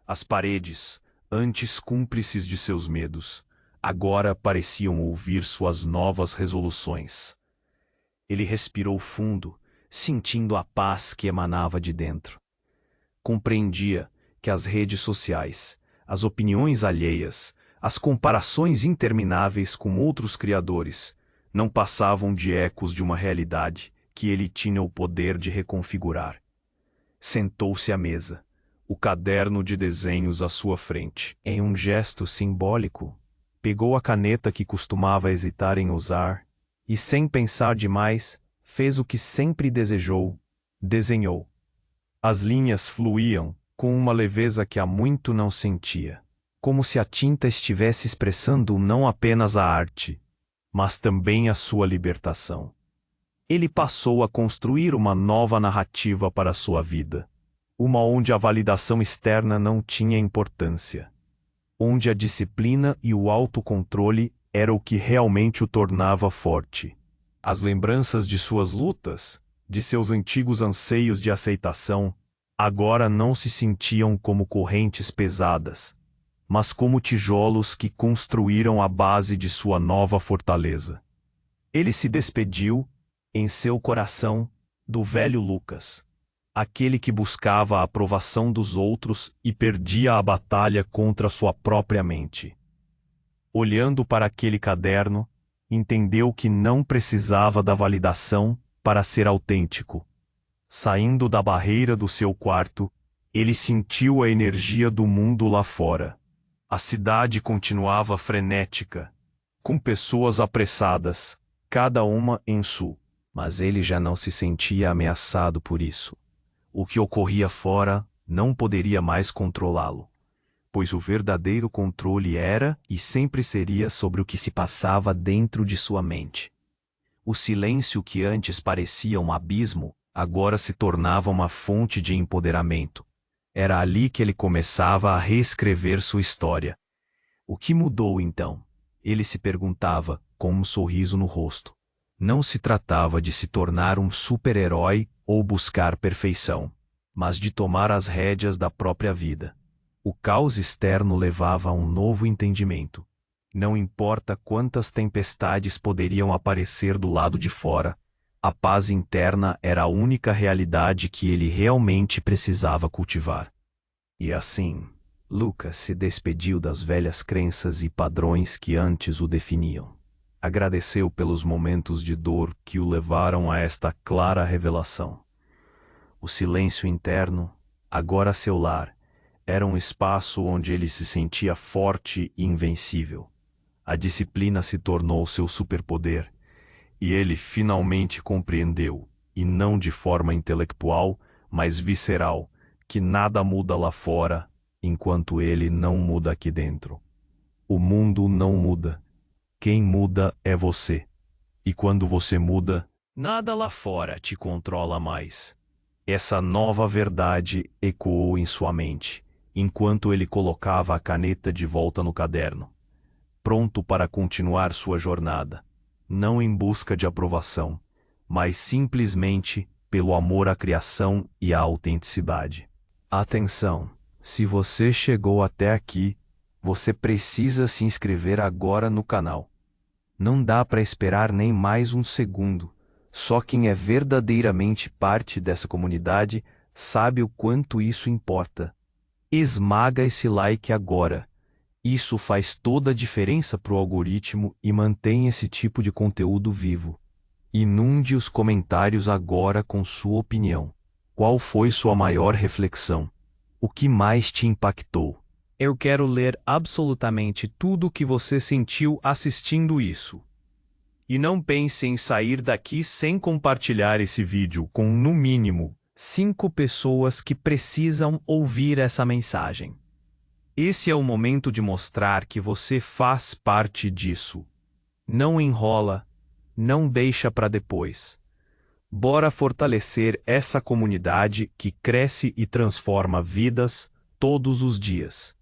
As paredes, antes cúmplices de seus medos, agora pareciam ouvir suas novas resoluções. Ele respirou fundo, sentindo a paz que emanava de dentro. Compreendia que as redes sociais, as opiniões alheias, as comparações intermináveis com outros criadores não passavam de ecos de uma realidade que ele tinha o poder de reconfigurar. Sentou-se à mesa, o caderno de desenhos à sua frente. Em um gesto simbólico, pegou a caneta que costumava hesitar em usar e, sem pensar demais, fez o que sempre desejou: desenhou. As linhas fluíam com uma leveza que há muito não sentia, como se a tinta estivesse expressando não apenas a arte, mas também a sua libertação. Ele passou a construir uma nova narrativa para a sua vida. Uma onde a validação externa não tinha importância. Onde a disciplina e o autocontrole era o que realmente o tornava forte. As lembranças de suas lutas, de seus antigos anseios de aceitação, agora não se sentiam como correntes pesadas, mas como tijolos que construíram a base de sua nova fortaleza. Ele se despediu, em seu coração, do velho Lucas, aquele que buscava a aprovação dos outros e perdia a batalha contra sua própria mente. Olhando para aquele caderno, entendeu que não precisava da validação para ser autêntico. Saindo da barreira do seu quarto, ele sentiu a energia do mundo lá fora. A cidade continuava frenética, com pessoas apressadas, cada uma em su. Mas ele já não se sentia ameaçado por isso. O que ocorria fora não poderia mais controlá-lo, pois o verdadeiro controle era e sempre seria sobre o que se passava dentro de sua mente. O silêncio que antes parecia um abismo, agora se tornava uma fonte de empoderamento. Era ali que ele começava a reescrever sua história. O que mudou então? Ele se perguntava, com um sorriso no rosto. Não se tratava de se tornar um super-herói ou buscar perfeição, mas de tomar as rédeas da própria vida. O caos externo levava a um novo entendimento. Não importa quantas tempestades poderiam aparecer do lado de fora, a paz interna era a única realidade que ele realmente precisava cultivar. E assim, Lucas se despediu das velhas crenças e padrões que antes o definiam. Agradeceu pelos momentos de dor que o levaram a esta clara revelação. O silêncio interno, agora seu lar, era um espaço onde ele se sentia forte e invencível. A disciplina se tornou seu superpoder, e ele finalmente compreendeu, e não de forma intelectual, mas visceral, que nada muda lá fora, enquanto ele não muda aqui dentro. O mundo não muda. Quem muda é você. E quando você muda, nada lá fora te controla mais. Essa nova verdade ecoou em sua mente, enquanto ele colocava a caneta de volta no caderno, pronto para continuar sua jornada, não em busca de aprovação, mas simplesmente pelo amor à criação e à autenticidade. Atenção! Se você chegou até aqui, você precisa se inscrever agora no canal. Não dá para esperar nem mais um segundo. Só quem é verdadeiramente parte dessa comunidade sabe o quanto isso importa. Esmaga esse like agora. Isso faz toda a diferença para o algoritmo e mantém esse tipo de conteúdo vivo. Inunde os comentários agora com sua opinião. Qual foi sua maior reflexão? O que mais te impactou? Eu quero ler absolutamente tudo o que você sentiu assistindo isso. E não pense em sair daqui sem compartilhar esse vídeo com, no mínimo, 5 pessoas que precisam ouvir essa mensagem. Esse é o momento de mostrar que você faz parte disso. Não enrola, não deixa para depois. Bora fortalecer essa comunidade que cresce e transforma vidas todos os dias.